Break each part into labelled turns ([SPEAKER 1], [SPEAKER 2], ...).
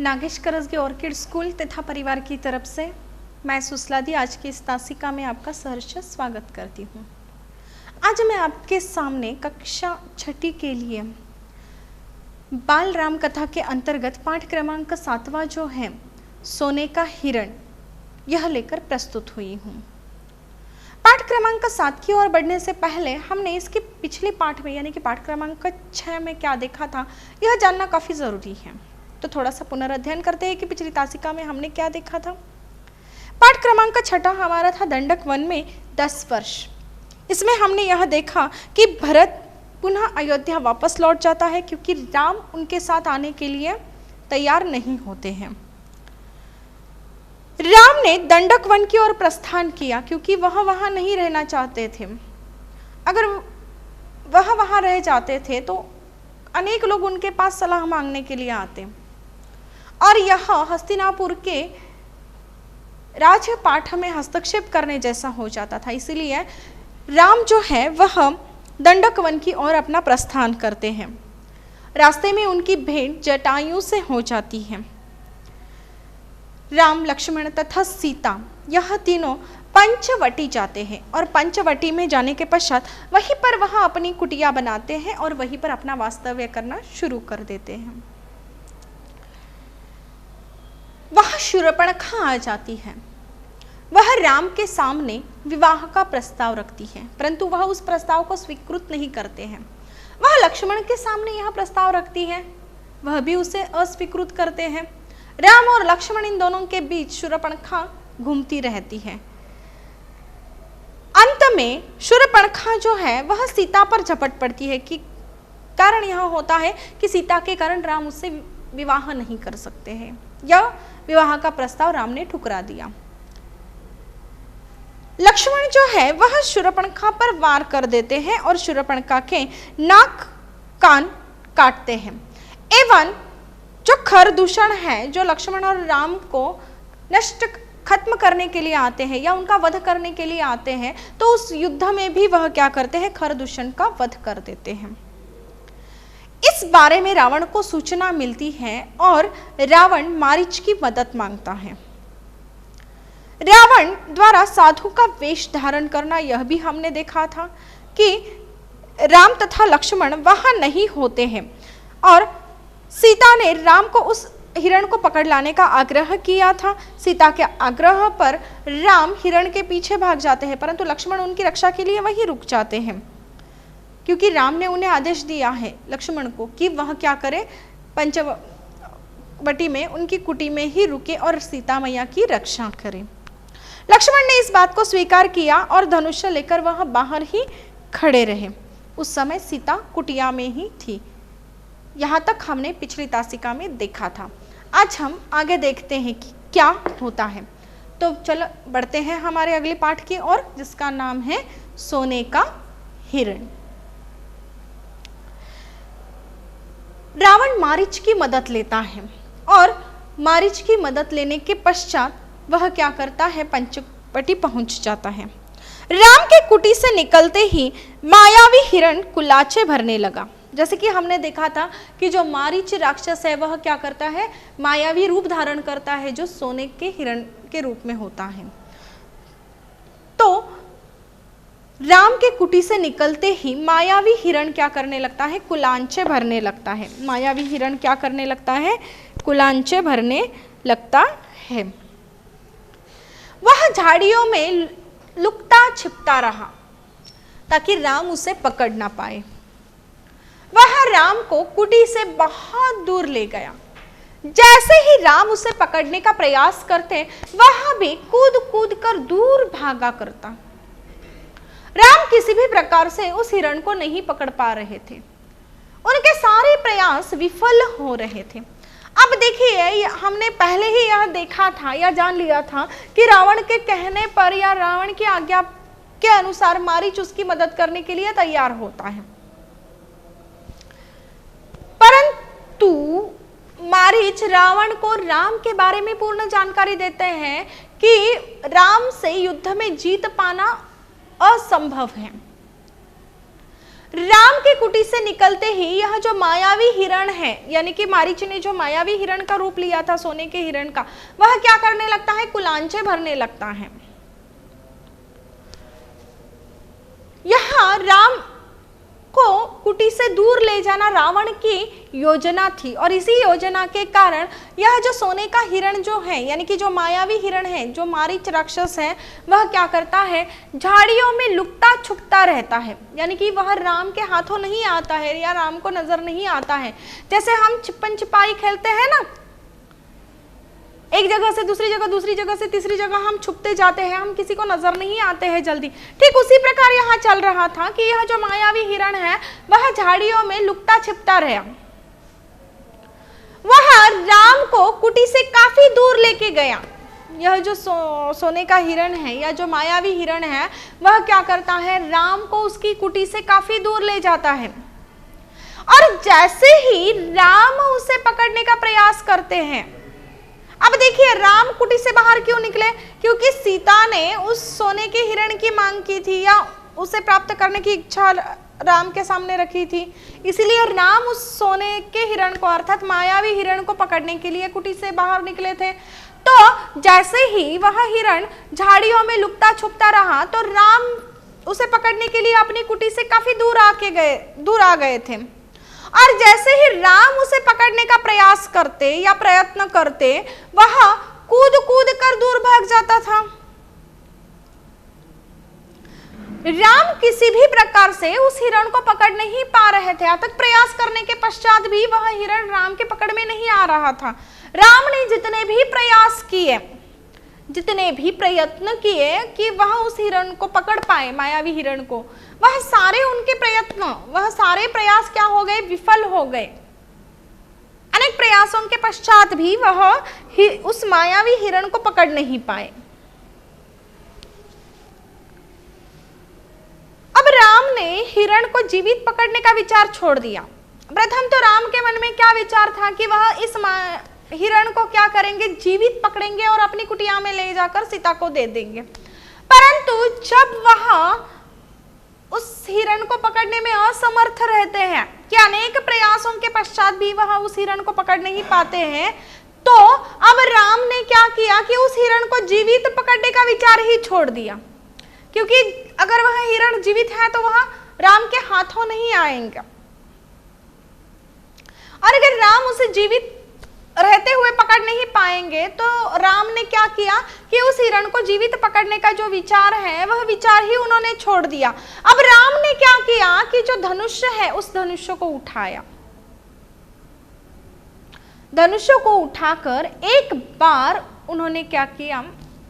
[SPEAKER 1] Nagesh करसगे orchid school तथा परिवार की तरफ से मैं सुसलादी आज की इस तासिका में आपका सहर्ष स्वागत करती हूँ। आज मैं आपके सामने कक्षा 6 के लिए बाल राम कथा के अंतर्गत पाठ क्रमांक 7वां जो है सोने का हिरण, यह लेकर प्रस्तुत हुई हूँ। पाठ क्रमांक 7 की ओर बढ़ने से पहले हमने इसके पिछले पाठ में यानी कि पाठ क्रमांक 6 में क्या देखा था, यह जानना काफ़ी ज़रूरी है। तो थोड़ा सा पुनर्अध्ययन करते हैं कि पिछली तासिका में हमने क्या देखा था। पाठ क्रमांक 6 हमारा था दंडक वन में 10 वर्ष। इसमें हमने यह देखा कि भरत पुनः अयोध्या वापस लौट जाता है क्योंकि राम उनके साथ आने के लिए तैयार नहीं होते हैं। राम ने दंडक वन की ओर प्रस्थान किया क्योंकि वह वहां नहीं रहना चाहते थे। अगर वह वहां रह जाते थे तो अनेक लोग उनके पास सलाह मांगने के लिए आते और यह हस्तिनापुर के राजपाठ में हस्तक्षेप करने जैसा हो जाता था। इसीलिए राम जो है वह दंडक वन की ओर अपना प्रस्थान करते हैं। रास्ते में उनकी भेंट जटायु से हो जाती है। राम, लक्ष्मण तथा सीता यह तीनों पंचवटी जाते हैं और पंचवटी में जाने के पश्चात वहीं पर वह अपनी कुटिया बनाते हैं और वहीं पर अपना वास्तव्य करना शुरू कर देते हैं। वह शूर्पणखा आ जाती है। वह राम के सामने विवाह का प्रस्ताव रखती है, परंतु वह उस प्रस्ताव को स्वीकृत नहीं करते हैं। वह लक्ष्मण के सामने यह प्रस्ताव रखती है, वह भी उसे अस्वीकृत करते हैं। राम और लक्ष्मण इन दोनों के बीच शूर्पणखा घूमती रहती है। अंत में शूर्पणखा जो है वह सीता पर झपट पड़ती है कि कारण यह होता है कि सीता के कारण राम उससे विवाह नहीं कर सकते हैं। यह विवाह का प्रस्ताव राम ने ठुकरा दिया। लक्ष्मण जो है वह शूर्पणखा पर वार कर देते हैं और शूर्पणखा के नाक कान काटते हैं। एवं जो खरदूषण है, जो लक्ष्मण और राम को खत्म करने के लिए आते हैं या उनका वध करने के लिए आते हैं, तो उस युद्ध में भी वह क्या करते हैं, खरदूषण का वध कर देते हैं। इस बारे में रावण को सूचना मिलती है और रावण मारीच की मदद मांगता है। रावण द्वारा साधु का वेश धारण करना, यह भी हमने देखा था कि राम तथा लक्ष्मण वहां नहीं होते हैं और सीता ने राम को उस हिरण को पकड़ लाने का आग्रह किया था। सीता के आग्रह पर राम हिरण के पीछे भाग जाते हैं, परंतु लक्ष्मण उनकी रक्षा के लिए वहीं रुक जाते हैं क्योंकि राम ने उन्हें आदेश दिया है लक्ष्मण को कि वह क्या करे, पंचवटी में उनकी कुटी में ही रुके और सीता मैया की रक्षा करे। लक्ष्मण ने इस बात को स्वीकार किया और धनुष लेकर वह बाहर ही खड़े रहे। उस समय सीता कुटिया में ही थी। यहाँ तक हमने पिछली तासिका में देखा था। आज हम आगे देखते हैं कि क्या होता है। तो चलो बढ़ते हैं हमारे अगले पाठ की ओर, जिसका नाम है सोने का हिरण। रावण मारीच की मदद लेता है और मारीच की मदद लेने के पश्चात वह क्या करता है, पंचवटी पहुंच जाता है। राम के कुटी से निकलते ही मायावी हिरण कुलाचे भरने लगा। जैसे कि हमने देखा था कि जो मारीच राक्षस है वह क्या करता है, मायावी रूप धारण करता है जो सोने के हिरण के रूप में होता है। तो राम के कुटी से निकलते ही मायावी हिरण क्या करने लगता है, कुलांचे भरने लगता है। मायावी हिरण क्या करने लगता है, कुलांचे भरने लगता है। वह झाड़ियों में लुकता छिपता रहा ताकि राम उसे पकड़ ना पाए। वह राम को कुटी से बहुत दूर ले गया। जैसे ही राम उसे पकड़ने का प्रयास करते, वह भी कूद कूद कर दूर भागा करता। राम किसी भी प्रकार से उस हिरण को नहीं पकड़ पा रहे थे। उनके सारे प्रयास विफल हो रहे थे। अब देखिए, हमने पहले ही यह देखा था या जान लिया था कि रावण के कहने पर या रावण की आज्ञा के अनुसार मारीच उसकी मदद करने के लिए तैयार होता है, परंतु मारीच रावण को राम के बारे में पूर्ण जानकारी देते हैं कि राम से युद्ध में जीत पाना असंभव है। राम की कुटी से निकलते ही यह जो मायावी हिरण है, यानी कि मारीच ने जो मायावी हिरण का रूप लिया था सोने के हिरण का, वह क्या करने लगता है, कुलांचे भरने लगता है। यहाँ राम को कुटी से दूर ले जाना रावण की योजना थी और इसी योजना के कारण यह जो सोने का हिरण जो है, यानी कि जो मायावी हिरण है, जो मारीच राक्षस है, वह क्या करता है, झाड़ियों में लुकता छुपता रहता है, यानी कि वह राम के हाथों नहीं आता है या राम को नजर नहीं आता है। जैसे हम छिपन छिपाई खेलते हैं ना, एक जगह से दूसरी जगह, दूसरी जगह से तीसरी जगह हम छुपते जाते हैं, हम किसी को नजर नहीं आते हैं जल्दी। ठीक उसी प्रकार यहाँ चल रहा था कि यह जो मायावी हिरण है वह झाड़ियों में लुकता छिपता रहा। वह राम को कुटी से काफी दूर लेके गया। यह जो सोने का हिरण है या जो मायावी हिरण है वह क्या करता है, राम को उसकी कुटी से काफी दूर ले जाता है। और जैसे ही राम उसे पकड़ने का प्रयास करते हैं, अब देखिए राम कुटी से बाहर क्यों निकले, क्योंकि सीता ने उस सोने के हिरण की मांग की थी या उसे प्राप्त करने की इच्छा राम के सामने रखी थी, इसलिए राम उस सोने के हिरण को अर्थात मायावी हिरण को पकड़ने के लिए कुटी से बाहर निकले थे। तो जैसे ही वह हिरण झाड़ियों में लुकता छुपता रहा तो राम उसे पकड़ने के लिए अपनी कुटी से काफी दूर आ गए थे। और जैसे ही राम उसे पकड़ने का प्रयास करते या प्रयत्न करते, वह कूद कूद कर दूर भाग जाता था। राम किसी भी प्रकार से उस हिरण को पकड़ नहीं पा रहे थे। अथक प्रयास करने के पश्चात भी वह हिरण राम के पकड़ में नहीं आ रहा था। राम ने जितने भी प्रयास किए, जितने भी प्रयत्न किए कि वह उस हिरण को पकड़ पाए, मायावी हिरण को, वह सारे उनके प्रयत्न, वह सारे प्रयास क्या हो गए, विफल हो गए। अनेक प्रयासों के पश्चात भी वह उस मायावी हिरण को पकड़ नहीं पाए। अब राम ने हिरण को जीवित पकड़ने का विचार छोड़ दिया। प्रथम तो राम के मन में क्या विचार था कि वह इस हिरण को क्या करेंगे, जीवित पकड़ेंगे और अपनी कुटिया में ले जाकर सीता को दे देंगे। परंतु जब वह उस हिरण को पकड़ने में असमर्थ रहते हैं कि अनेक प्रयासों के पश्चात भी वह उस हिरण को पकड़ नहीं पाते हैं, तो अब राम ने क्या किया कि उस हिरण को जीवित पकड़ने का विचार ही छोड़ दिया, क्योंकि अगर वह हिरण जीवित है तो वह राम के हाथों नहीं आएंगे। और अगर राम उसे जीवित रहते हुए पकड़ नहीं पाएंगे तो राम ने क्या किया कि उस हिरण को जीवित पकड़ने का जो विचार है वह विचार ही उन्होंने छोड़ दिया। अब राम ने क्या किया कि जो धनुष्य है उस धनुष्य को उठाया, धनुष्य को उठाकर एक बार उन्होंने क्या किया,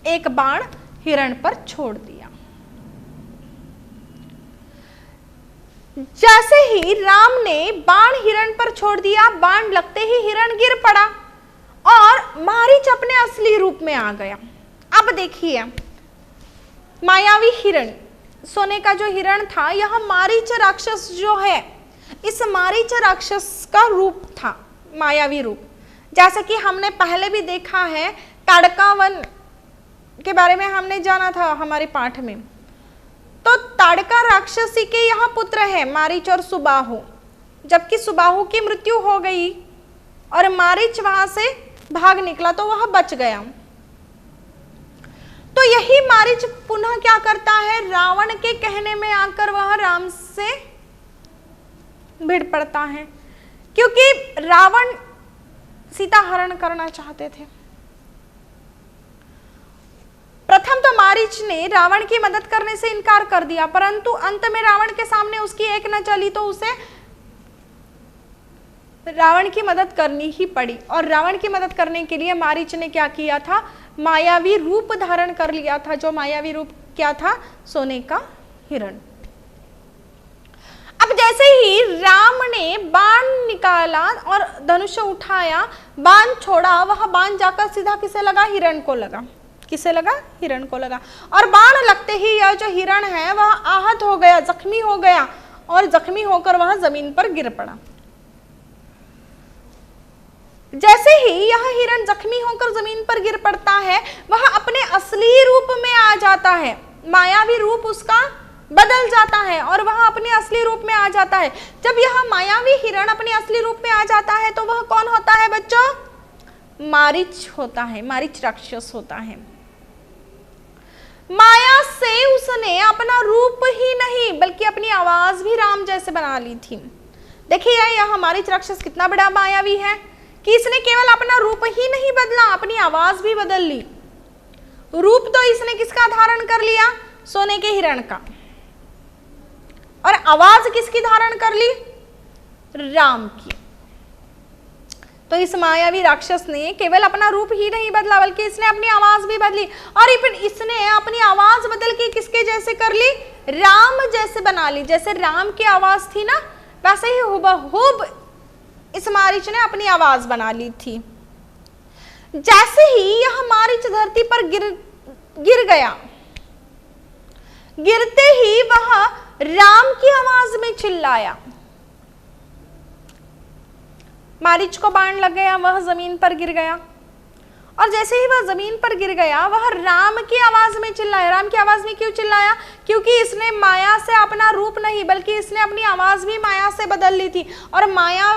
[SPEAKER 1] एक बाण हिरण पर छोड़ दिया। जैसे ही राम ने बाण हिरण पर छोड़ दिया, बाण लगते ही हिरण गिर पड़ा और मारीच अपने असली रूप में आ गया। अब देखिए मायावी हिरण, सोने का जो हिरण था, यह मारीच राक्षस जो है, इस मारीच राक्षस का रूप था, मायावी रूप। जैसे कि हमने पहले भी देखा है, ताड़का वन के बारे में हमने जाना था हमारे पाठ में। तो ताड़का राक्षसी के यहाँ पुत्र है मारीच और सुबाहु। जबकि सुबाहु की मृत्यु हो गई और मारीच वहां से भाग निकला तो वह बच गया। तो यही मारीच पुनः क्या करता है, रावण के कहने में आकर वह राम से भिड़ पड़ता है, क्योंकि रावण सीता हरण करना चाहते थे। प्रथम तो मारीच ने रावण की मदद करने से इनकार कर दिया, परंतु अंत में रावण के सामने उसकी एक न चली तो उसे रावण की मदद करनी ही पड़ी। और रावण की मदद करने के लिए मारीच ने क्या किया था, मायावी रूप धारण कर लिया था। जो मायावी रूप क्या था, सोने का हिरण। अब जैसे ही राम ने बाण निकाला और धनुष उठाया, बाण छोड़ा, वह बाण जाकर सीधा किसे लगा, हिरण को लगा। किसे लगा, हिरण को लगा। और बाण लगते ही यह जो हिरण है वह आहत हो गया, जख्मी हो गया और जख्मी होकर वह जमीन पर गिर पड़ा। जैसे ही यह हिरण जख्मी होकर जमीन पर गिर पड़ता है, वह अपने असली रूप में आ जाता है। मायावी रूप उसका बदल जाता है और वह अपने असली रूप में आ जाता है। जब यह मायावी हिरण अपने असली रूप में आ जाता है तो वह कौन होता है बच्चों? मारीच होता है, मारीच राक्षस होता है। माया से उसने अपना रूप ही नहीं बल्कि अपनी आवाज भी राम जैसे बना ली थी। देखिए यह मारीच राक्षस कितना बड़ा मायावी है कि इसने केवल अपना रूप ही नहीं बदला, अपनी आवाज भी बदल ली। रूप तो इसने किसका धारण कर लिया? सोने के हिरण का। और आवाज किसकी धारण कर ली? राम की। तो इस मायावी राक्षस ने केवल अपना रूप ही नहीं बदला बल्कि इसने अपनी आवाज भी बदली, और इसने अपनी आवाज बदल के किसके जैसे कर ली? राम जैसे बना ली। जैसे राम की आवाज थी ना, वैसे ही हुबहूब इस मारीच ने अपनी आवाज बना ली थी। जैसे ही यह मारीच धरती पर गिर गया, गिरते ही वह राम की आवाज में चिल्लाया। मारीच को बाण लग गया, वह जमीन पर गिर गया, और जैसे ही वह जमीन पर गिर गया वह राम की आवाज में चिल्लाया। राम की आवाज में क्यों चिल्लाया? क्योंकि इसने माया से अपना रूप नहीं बल्कि इसने अपनी आवाज भी माया से बदल ली थी, और माया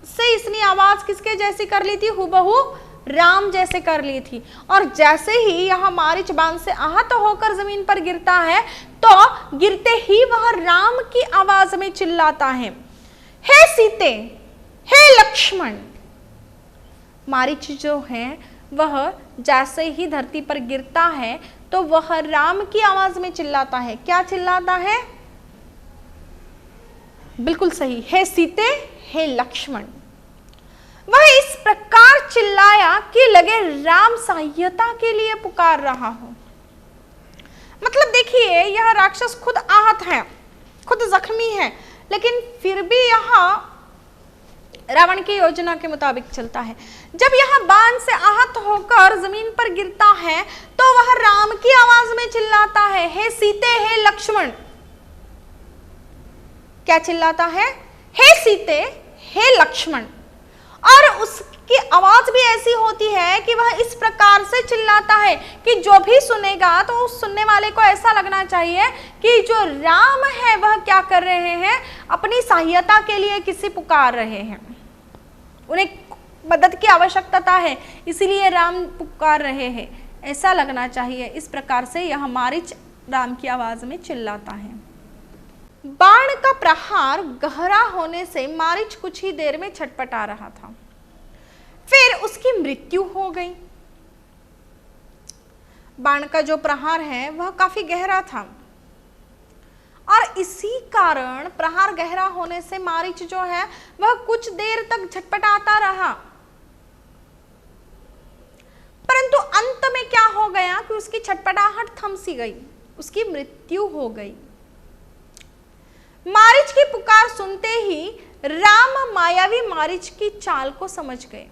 [SPEAKER 1] से इसने आवाज किसके जैसी कर ली थी? हुबहू राम जैसे कर ली थी। और जैसे ही यह मारीच बाण से आहत होकर जमीन पर गिरता है तो गिरते ही वह राम की आवाज में चिल्लाता है, हे सीते, हे लक्ष्मण। मारीच जो है वह जैसे ही धरती पर गिरता है तो वह राम की आवाज में चिल्लाता है। क्या चिल्लाता है? बिल्कुल सही, हे सीते, हे लक्ष्मण। वह इस प्रकार चिल्लाया कि लगे राम सहायता के लिए पुकार रहा हो। मतलब देखिए यह राक्षस खुद आहत है, खुद जख्मी है, लेकिन फिर भी यह रावण की योजना के मुताबिक चलता है। जब यह बाण से आहत होकर जमीन पर गिरता है तो वह राम की आवाज में चिल्लाता है, हे सीते, हे लक्ष्मण। क्या चिल्लाता है? हे सीते, हे लक्ष्मण। और उसकी आवाज भी ऐसी होती है कि वह इस प्रकार से चिल्लाता है कि जो भी सुनेगा तो उस सुनने वाले को ऐसा लगना चाहिए कि जो राम है वह क्या कर रहे हैं? अपनी सहायता के लिए किसी पुकार रहे हैं, उन्हें मदद की आवश्यकता है, इसीलिए राम पुकार रहे हैं, ऐसा लगना चाहिए। इस प्रकार से यह मारीच राम की आवाज में चिल्लाता है। बाण का प्रहार गहरा होने से मारीच कुछ ही देर में छटपटा रहा था, फिर उसकी मृत्यु हो गई। बाण का जो प्रहार है वह काफी गहरा था, और इसी कारण प्रहार गहरा होने से मारीच जो है वह कुछ देर तक झटपटाता रहा, परंतु अंत में क्या हो गया कि उसकी छटपटाहट थम सी गई, उसकी मृत्यु हो गई। मारीच की पुकार सुनते ही राम मायावी मारीच की चाल को समझ गए।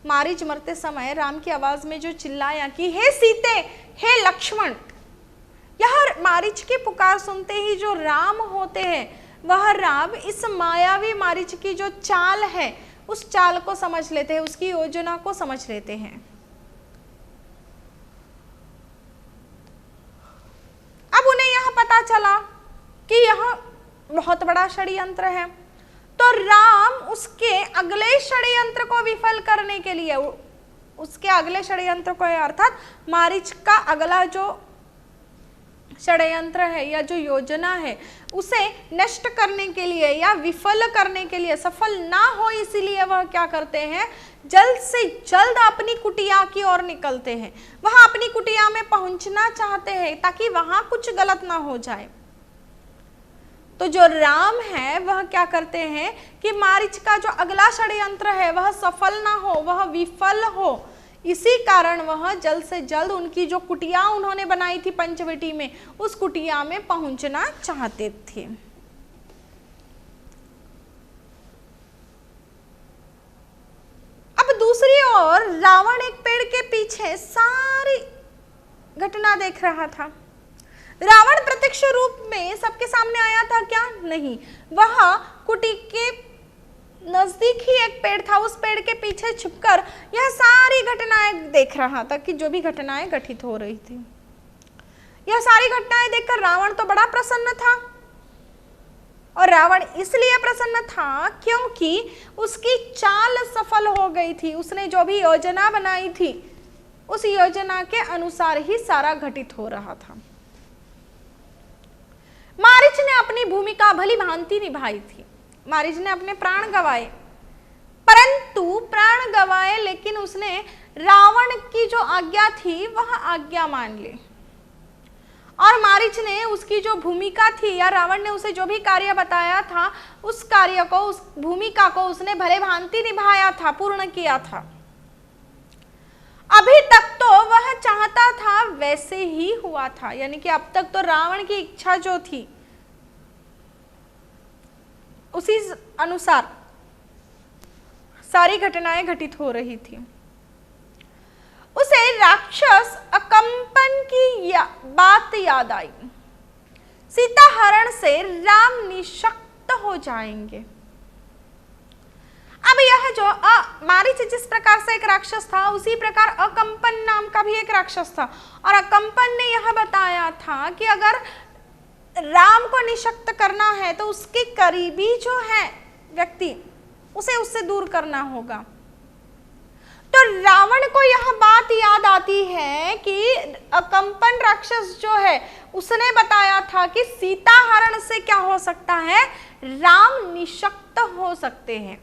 [SPEAKER 1] मारीच मरते समय राम की आवाज में जो चिल्लाया कि हे सीते, हे लक्ष्मण, यह मारीच की पुकार सुनते ही जो राम होते हैं वह राम इस मायावी मारीच की जो चाल है उस चाल को समझ लेते हैं, उसकी योजना को समझ लेते हैं। अब उन्हें यह पता चला कि यह बहुत बड़ा षड्यंत्र है, तो राम उसके अगले षड्यंत्र को विफल करने के लिए, उसके अगले षड्यंत्र को अर्थात मारीच का अगला जो षड्यंत्र है या जो योजना है उसे नष्ट करने के लिए या विफल करने के लिए, सफल ना हो इसीलिए वह क्या करते हैं? जल्द से जल्द अपनी कुटिया की ओर निकलते हैं। वह अपनी कुटिया में पहुंचना चाहते हैं ताकि वहां कुछ गलत ना हो जाए। तो जो राम है वह क्या करते हैं कि मारीच का जो अगला षड्यंत्र है वह सफल ना हो, वह विफल हो, इसी कारण वह जल्द से जल्द उनकी जो कुटिया उन्होंने बनाई थी पंचवटी में, उस कुटिया में पहुंचना चाहते थे। अब दूसरी ओर रावण एक पेड़ के पीछे सारी घटना देख रहा था। रावण प्रत्यक्ष रूप में सबके सामने आया था क्या? नहीं, वह कुटी के नजदीक ही एक पेड़ था, उस पेड़ के पीछे छुपकर यह सारी घटनाएं देख रहा था कि जो भी घटनाएं घटित हो रही थी। यह सारी घटनाएं देखकर रावण तो बड़ा प्रसन्न था, और रावण इसलिए प्रसन्न था क्योंकि उसकी चाल सफल हो गई थी। उसने जो भी योजना बनाई थी उस योजना के अनुसार ही सारा घटित हो रहा था। मारीच ने अपनी भूमिका भली भांति निभाई थी। मारीच ने अपने प्राण गंवाए, परंतु प्राण गंवाए लेकिन उसने रावण की जो आज्ञा थी वह आज्ञा मान ली, और मारीच ने उसकी जो भूमिका थी या रावण ने उसे जो भी कार्य बताया था उस कार्य को, उस भूमिका को उसने भले भांति निभाया था, पूर्ण किया था। अभी तक तो वह चाहता था वैसे ही हुआ था, यानी कि अब तक तो रावण की इच्छा जो थी उसी अनुसार सारी घटनाएं घटित हो रही थी। उसे राक्षस अकंपन की बात याद आई। सीता हरण से राम निशक्त हो जाएंगे। अब यह जो मारीच जिस प्रकार से एक राक्षस था उसी प्रकार अकंपन नाम का भी एक राक्षस था, और अकंपन ने यह बताया था कि अगर राम को निशक्त करना है तो उसके करीबी जो है व्यक्ति उसे उससे दूर करना होगा। तो रावण को यह बात याद आती है कि अकंपन राक्षस जो है उसने बताया था कि सीता हरण से क्या हो सकता है, राम निशक्त हो सकते हैं,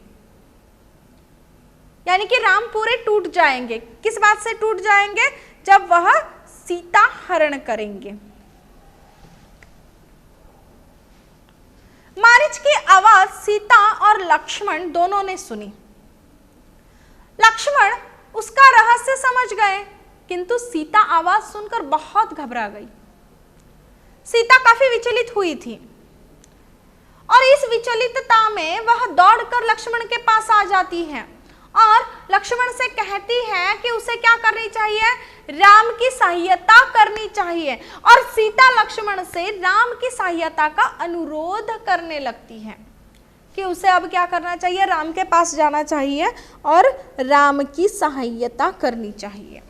[SPEAKER 1] यानी कि राम पूरे टूट जाएंगे। किस बात से टूट जाएंगे? जब वह सीता हरण करेंगे। मारीच की आवाज सीता और लक्ष्मण दोनों ने सुनी। लक्ष्मण उसका रहस्य समझ गए, किंतु सीता आवाज सुनकर बहुत घबरा गई। सीता काफी विचलित हुई थी, और इस विचलितता में वह दौड़कर लक्ष्मण के पास आ जाती है और लक्ष्मण से कहती है कि उसे क्या करनी चाहिए, राम की सहायता करनी चाहिए। और सीता लक्ष्मण से राम की सहायता का अनुरोध करने लगती है कि उसे अब क्या करना चाहिए, राम के पास जाना चाहिए और राम की सहायता करनी चाहिए।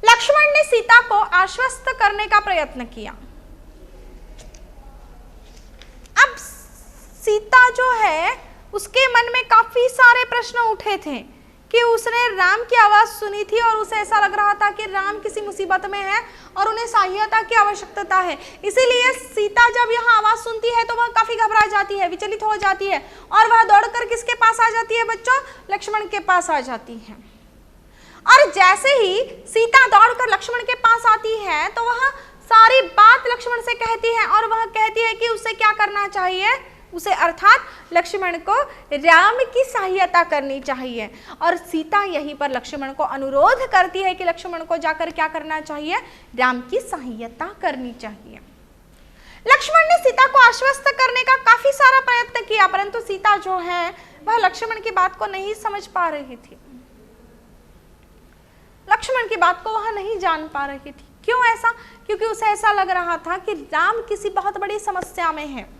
[SPEAKER 1] लक्ष्मण ने सीता को आश्वस्त करने का प्रयत्न किया। अब सीता जो है उसके मन में काफी सारे प्रश्न उठे थे कि उसने राम की आवाज सुनी थी और उसे ऐसा लग रहा था कि राम किसी मुसीबत में है और उन्हें सहायता की आवश्यकता है। इसीलिए सीता जब यह आवाज सुनती है तो वह काफी घबरा जाती है, विचलित हो जाती है, और वह दौड़कर किसके पास आ जाती है बच्चों? लक्ष्मण के पास आ जाती है। और जैसे ही सीता दौड़कर लक्ष्मण के पास आती है तो वह सारी बात लक्ष्मण से कहती है, और वह कहती है कि उसे क्या करना चाहिए, उसे अर्थात लक्ष्मण को राम की सहायता करनी चाहिए। और सीता यहीं पर लक्ष्मण को अनुरोध करती है कि लक्ष्मण को जाकर क्या करना चाहिए, राम की सहायता करनी चाहिए। लक्ष्मण ने सीता को आश्वस्त करने का काफी सारा प्रयत्न किया, परंतु सीता जो है वह लक्ष्मण की बात को नहीं समझ पा रही थी, लक्ष्मण की बात को वह नहीं जान पा रही थी। क्यों ऐसा? क्योंकि उसे ऐसा लग रहा था कि राम किसी बहुत बड़ी समस्या में है,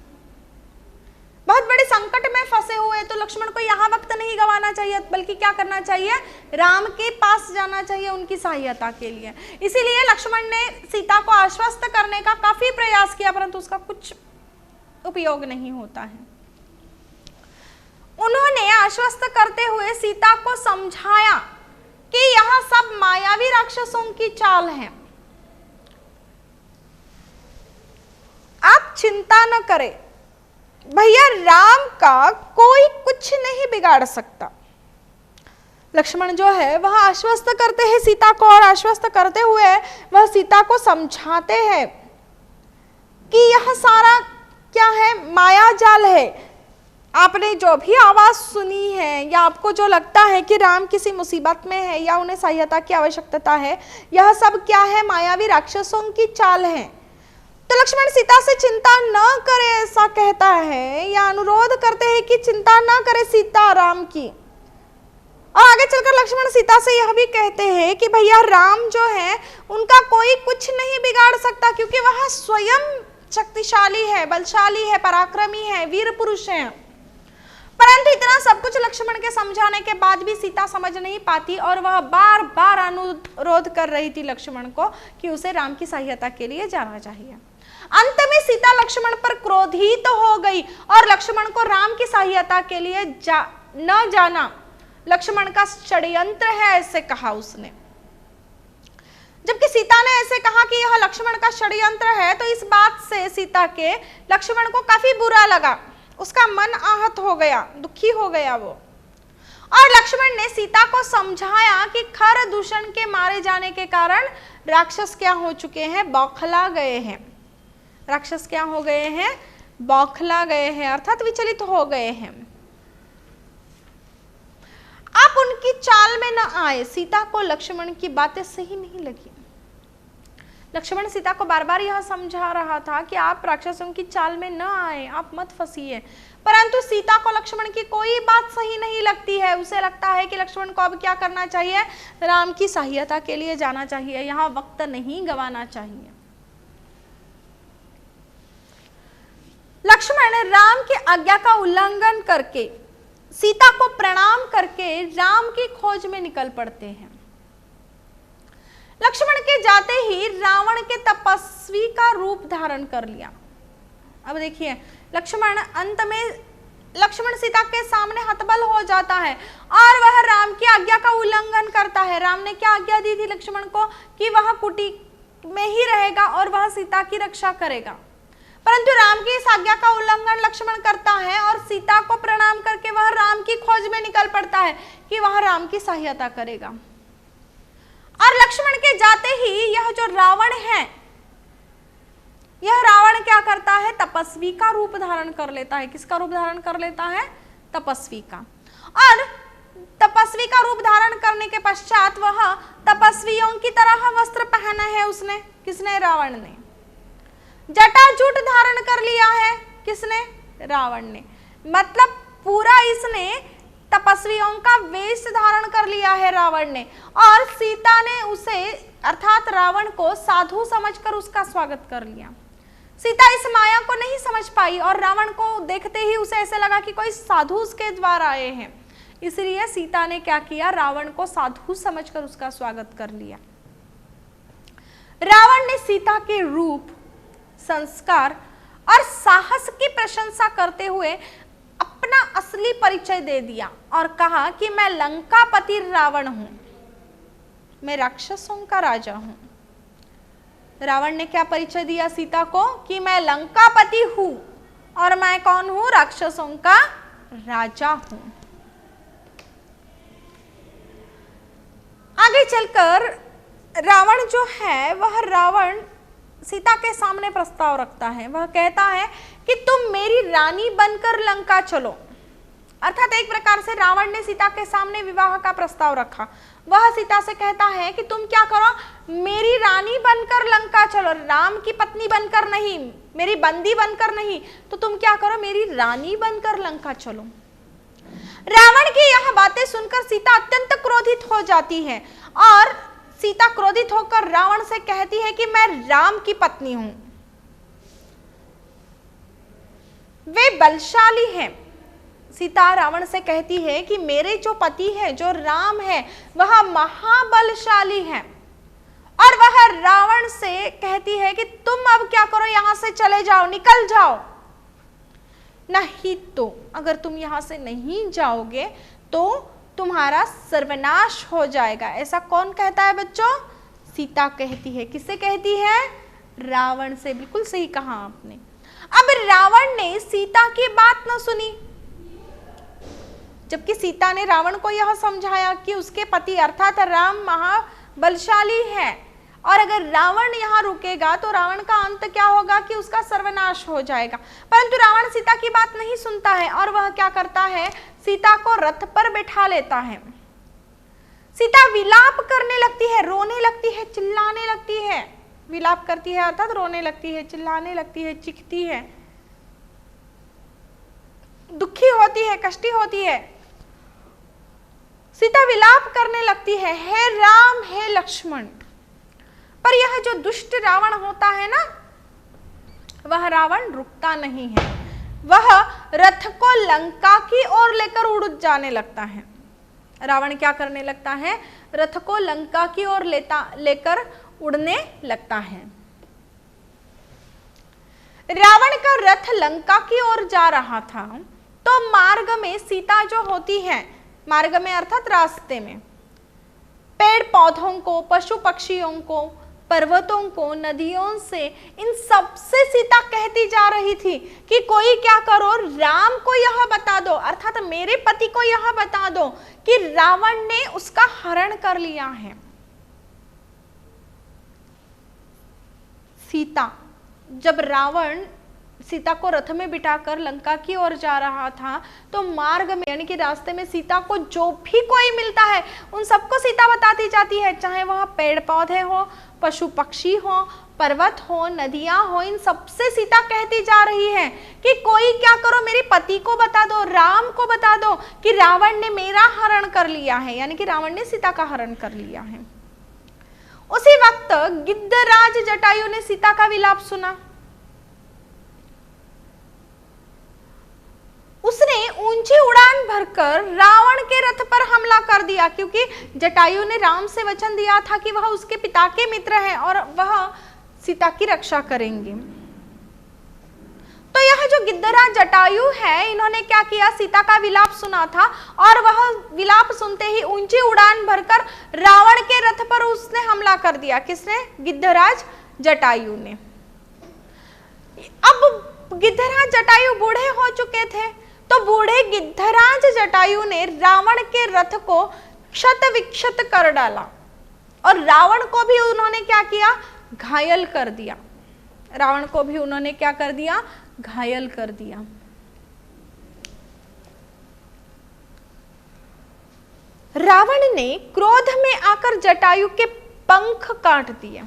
[SPEAKER 1] बहुत बड़े संकट में फंसे हुए, तो लक्ष्मण को यहाँ वक्त नहीं गंवाना चाहिए, बल्कि क्या करना चाहिए, राम के पास जाना चाहिए उनकी सहायता के लिए। इसीलिए लक्ष्मण ने सीता को आश्वस्त करने का काफी प्रयास किया, परंतु उसका कुछ उपयोग नहीं होता है। उन्होंने आश्वस्त करते हुए सीता को समझाया कि यह सब मायावी राक्षसों की चाल है, आप चिंता न करें, भैया राम का कोई कुछ नहीं बिगाड़ सकता। लक्ष्मण जो है वह आश्वस्त करते हैं सीता को, और आश्वस्त करते हुए वह सीता को समझाते हैं कि यह सारा क्या है, माया जाल है। आपने जो भी आवाज सुनी है या आपको जो लगता है कि राम किसी मुसीबत में है या उन्हें सहायता की आवश्यकता है, यह सब क्या है, मायावी राक्षसों की चाल है। तो लक्ष्मण सीता से चिंता न करे ऐसा कहता है, या अनुरोध करते हैं कि चिंता न करे सीता राम की। और आगे चलकर लक्ष्मण सीता से यह भी कहते हैं कि भैया राम जो है उनका कोई कुछ नहीं बिगाड़ सकता, क्योंकि वह स्वयं शक्तिशाली है, बलशाली है, पराक्रमी है, वीर पुरुष है। परंतु इतना सब कुछ लक्ष्मण के समझाने के बाद भी सीता समझ नहीं पाती और वह बार बार अनुरोध कर रही थी लक्ष्मण को कि उसे राम की सहायता के लिए जाना चाहिए। अंत में सीता लक्ष्मण पर क्रोधित हो गई और लक्ष्मण को राम की सहायता के लिए न जाना लक्ष्मण का षड्यंत्र है, ऐसे कहा उसने। जबकि सीता ने ऐसे कहा कि यह लक्ष्मण का षड्यंत्र है, तो इस बात से सीता के लक्ष्मण को काफी बुरा लगा, उसका मन आहत हो गया, दुखी हो गया वो। और लक्ष्मण ने सीता को समझाया कि खर दूषण के मारे जाने के कारण राक्षस क्या हो चुके हैं, बौखला गए हैं। राक्षस क्या हो गए हैं, बौखला गए हैं, अर्थात विचलित हो गए हैं। आप उनकी चाल में न आए। सीता को लक्ष्मण की बातें सही नहीं लगी। लक्ष्मण सीता को बार बार यह समझा रहा था कि आप राक्षसों की चाल में न आए, आप मत फंसिए, परंतु सीता को लक्ष्मण की कोई बात सही नहीं लगती है। उसे लगता है कि लक्ष्मण को अब क्या करना चाहिए, राम की सहायता के लिए जाना चाहिए, यहाँ वक्त नहीं गंवाना चाहिए। लक्ष्मण राम की आज्ञा का उल्लंघन करके सीता को प्रणाम करके राम की खोज में निकल पड़ते हैं। लक्ष्मण के जाते ही रावण के तपस्वी का रूप धारण कर लिया। अब देखिए लक्ष्मण सीता के सामने हतबल हो जाता है और वह राम की आज्ञा का उल्लंघन करता है। राम ने क्या आज्ञा दी थी लक्ष्मण को कि वह कुटी में ही रहेगा और वह सीता की रक्षा करेगा, परंतु राम की इस आज्ञा का उल्लंघन लक्ष्मण करता है और सीता को प्रणाम करके वह राम की खोज में निकल पड़ता है कि वह राम की सहायता करेगा। और लक्ष्मण के जाते ही यह जो रावण है, यह रावण क्या करता है, तपस्वी का रूप धारण कर लेता है। किसका रूप धारण कर लेता है, तपस्वी का। और तपस्वी का रूप धारण करने के पश्चात वह तपस्वियों की तरह वस्त्र पहना है उसने। किसने, रावण ने। जटाजूट धारण कर लिया है, किसने, रावण ने। मतलब पूरा इसने तपस्वियों का वेश धारण कर लिया है रावण ने। और सीता ने उसे अर्थात रावण को साधु समझकर उसका स्वागत कर लिया। सीता इस माया को नहीं समझ पाई और रावण को देखते ही उसे ऐसे लगा कि कोई साधु उसके द्वार आए हैं, इसलिए सीता ने क्या किया, रावण को साधु समझकर उसका स्वागत कर लिया। रावण ने सीता के रूप, संस्कार और साहस की प्रशंसा करते हुए अपना असली परिचय दे दिया और कहा कि मैं लंकापति रावण हूं, मैं राक्षसों का राजा हूं। रावण ने क्या परिचय दिया सीता को कि मैं लंकापति हूं और मैं कौन हूं, राक्षसों का राजा हूं। आगे चलकर रावण जो है वह रावण सीता के सामने प्रस्ताव रखता है। वह कहता है कि तुम मेरी रानी बनकर लंका चलो। अर्थात एक प्रकार से रावण ने सीता के सामने विवाह का प्रस्ताव रखा। वह सीता से कहता है कि तुम क्या करो, मेरी रानी बनकर लंका चलो, राम की पत्नी बनकर नहीं, मेरी बंदी बनकर नहीं, तो तुम क्या करो, मेरी रानी बनकर लंका चलो। रावण की यह बातें सुनकर सीता अत्यंत क्रोधित हो जाती है और सीता क्रोधित होकर रावण से कहती है कि मैं राम की पत्नी हूं, वे बलशाली हैं। सीता रावण से कहती है कि मेरे जो पति है, जो राम है, वह महाबलशाली है। और वह रावण से कहती है कि तुम अब क्या करो, यहां से चले जाओ, निकल जाओ, नहीं तो अगर तुम यहां से नहीं जाओगे तो तुम्हारा सर्वनाश हो जाएगा। ऐसा कौन कहता है बच्चों, सीता कहती है। किससे कहती है, रावण से। बिल्कुल सही कहा आपने। अब रावण ने सीता की बात न सुनी, जबकि सीता ने रावण को यह समझाया कि उसके पति अर्थात राम महाबलशाली है और अगर रावण यहाँ रुकेगा तो रावण का अंत क्या होगा कि उसका सर्वनाश हो जाएगा। परंतु रावण सीता की बात नहीं सुनता है और वह क्या करता है, सीता को रथ पर बैठा लेता है। सीता विलाप करने लगती है, रोने लगती है, चिल्लाने लगती है। विलाप करती है अर्थात रोने लगती है, चिल्लाने लगती है, चीखती है, दुखी होती है, कष्टी होती है। सीता विलाप करने लगती है, हे राम, हे लक्ष्मण। पर यह जो दुष्ट रावण होता है ना, वह रावण रुकता नहीं है। वह रथ को लंका की ओर लेकर उड़ जाने लगता है। रावण क्या करने लगता है? रथ को लंका की ओर लेकर उड़ने लगता है। रावण का रथ लंका की ओर जा रहा था, तो मार्ग में सीता जो होती है, मार्ग में अर्थात रास्ते में, पेड़ पौधों को, पशु पक्षियों को, पर्वतों को, नदियों से, इन सब से सीता कहती जा रही थी कि कोई क्या करो, राम को यह बता दो, अर्थात मेरे पति को यह बता दो कि रावण ने उसका हरण कर लिया है। सीता, जब रावण सीता को रथ में बिठाकर लंका की ओर जा रहा था, तो मार्ग में यानी कि रास्ते में सीता को जो भी कोई मिलता है उन सबको सीता बताती जाती है, चाहे वह पेड़ पौधे हो, पशु पक्षी हो, पर्वत हो, नदियां हो, इन सबसे सीता कहती जा रही है कि कोई क्या करो, मेरे पति को बता दो, राम को बता दो कि रावण ने मेरा हरण कर लिया है, यानी कि रावण ने सीता का हरण कर लिया है। उसी वक्त गिद्धराज जटायु ने सीता का विलाप सुना। उसने ऊंची उड़ान भरकर रावण के रथ पर हमला कर दिया, क्योंकि जटायु ने राम से वचन दिया था कि वह उसके पिता के मित्र हैं और वह सीता की रक्षा करेंगे। तो यह जो गिद्धराज जटायु है, इन्होंने क्या किया, सीता का विलाप सुना था और वह विलाप सुनते ही ऊंची उड़ान भरकर रावण के रथ पर उसने हमला कर दिया। किसने? गिद्धराज जटायु ने। अब गिद्धराज जटायु बूढ़े हो चुके थे, तो बूढ़े गिद्धराज जटायु ने रावण के रथ को क्षत विक्षत कर डाला और रावण को भी उन्होंने क्या किया, घायल कर दिया। रावण को भी उन्होंने क्या कर दिया, घायल कर दिया। रावण ने क्रोध में आकर जटायु के पंख काट दिए।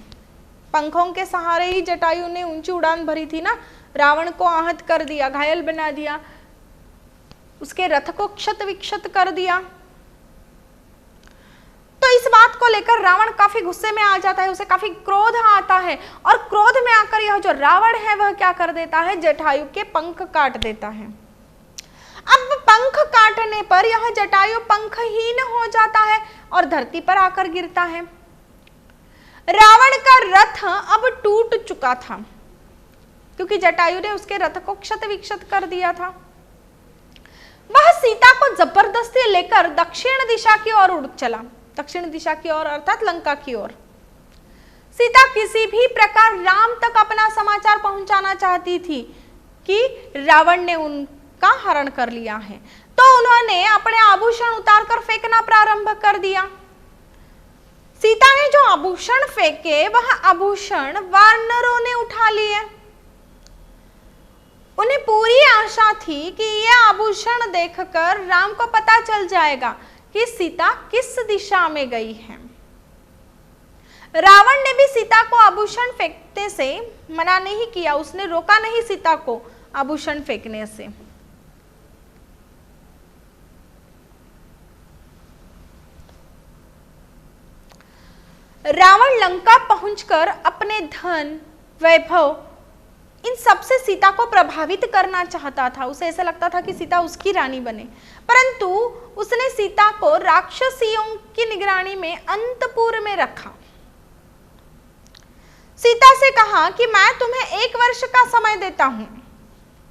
[SPEAKER 1] पंखों के सहारे ही जटायु ने ऊंची उड़ान भरी थी ना, रावण को आहत कर दिया, घायल बना दिया, उसके रथ को क्षत विक्षत कर दिया। तो इस बात को लेकर रावण काफी गुस्से में आ जाता है, उसे काफी क्रोध आता है और क्रोध में आकर यह जो रावण है वह क्या कर देता है, जटायु के पंख काट देता है। अब पंख काटने पर यह जटायु पंखहीन हो जाता है और धरती पर आकर गिरता है। रावण का रथ अब टूट चुका था, क्योंकि जटायु ने उसके रथ को क्षत विक्षत कर दिया था। वह सीता को जबरदस्ती लेकर दक्षिण दिशा की ओर उड़ चला, दक्षिण दिशा की ओर अर्थात लंका की ओर। सीता किसी भी प्रकार राम तक अपना समाचार पहुंचाना चाहती थी कि रावण ने उनका हरण कर लिया है, तो उन्होंने अपने आभूषण उतारकर फेंकना प्रारंभ कर दिया। सीता ने जो आभूषण फेंके वह आभूषण वानरों ने उठा लिए। उन्हें पूरी आशा थी कि यह आभूषण देखकर राम को पता चल जाएगा कि सीता किस दिशा में गई है। रावण ने भी सीता को आभूषण फेंकने से मना नहीं किया, उसने रोका नहीं सीता को आभूषण फेंकने से। रावण लंका पहुंचकर अपने धन, वैभव, इन सबसे सीता को प्रभावित करना चाहता था। उसे ऐसा लगता था कि सीता उसकी रानी बने, परंतु उसने सीता को राक्षसियों की निगरानी में अंतपुर में रखा। सीता से कहा कि मैं तुम्हें 1 वर्ष का समय देता हूं,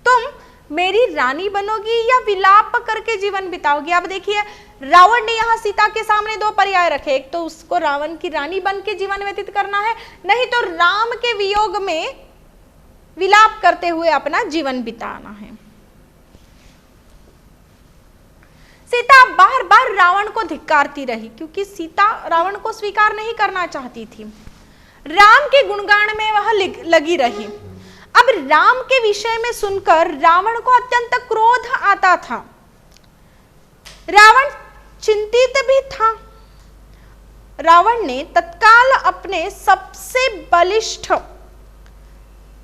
[SPEAKER 1] तुम मेरी रानी बनोगी या विलाप करके जीवन बिताओगी। अब देखिए, रावण ने यहाँ सीता के सामने 2 पर्याय रखे, एक तो उसको रावण की रानी बन के जीवन व्यतीत करना है, नहीं तो राम के वियोग में विलाप करते हुए अपना जीवन बिताना है। सीता बार बार रावण को धिक्कारती रही, क्योंकि सीता रावण को स्वीकार नहीं करना चाहती थी। राम के गुणगान में वह लगी रही। अब राम के विषय में सुनकर रावण को अत्यंत क्रोध आता था। रावण चिंतित भी था। रावण ने तत्काल अपने सबसे बलिष्ठ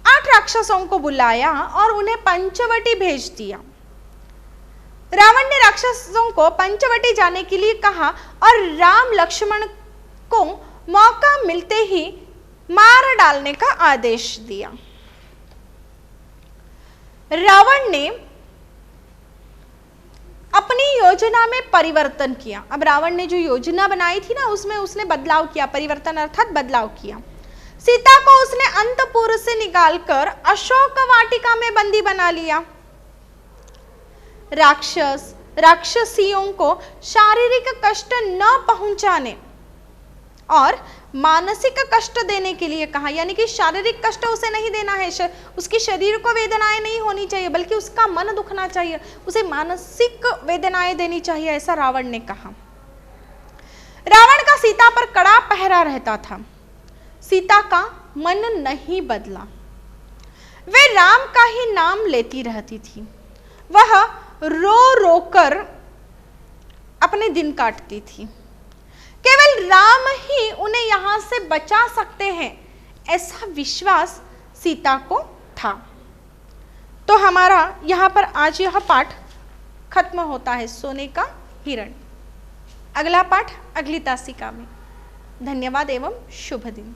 [SPEAKER 1] 8 राक्षसों को बुलाया और उन्हें पंचवटी भेज दिया। रावण ने राक्षसों को पंचवटी जाने के लिए कहा और राम लक्ष्मण को मौका मिलते ही मार डालने का आदेश दिया। रावण ने अपनी योजना में परिवर्तन किया। अब रावण ने जो योजना बनाई थी ना, उसमें उसने बदलाव किया, परिवर्तन अर्थात बदलाव किया। सीता को उसने अंतपुर से निकालकर अशोक वाटिका में बंदी बना लिया। राक्षसियों को शारीरिक कष्ट न पहुंचाने और मानसिक कष्ट देने के लिए कहा, यानी कि शारीरिक कष्ट उसे नहीं देना है, उसकी शरीर को वेदनाएं नहीं होनी चाहिए, बल्कि उसका मन दुखना चाहिए, उसे मानसिक वेदनाएं देनी चाहिए, ऐसा रावण ने कहा। रावण का सीता पर कड़ा पहरा रहता था। सीता का मन नहीं बदला, वे राम का ही नाम लेती रहती थी। वह रो रो कर अपने दिन काटती थी। केवल राम ही उन्हें यहां से बचा सकते हैं, ऐसा विश्वास सीता को था। तो हमारा यहां पर आज यह पाठ खत्म होता है, सोने का हिरण। अगला पाठ अगली तासिका में। धन्यवाद एवं शुभ दिन।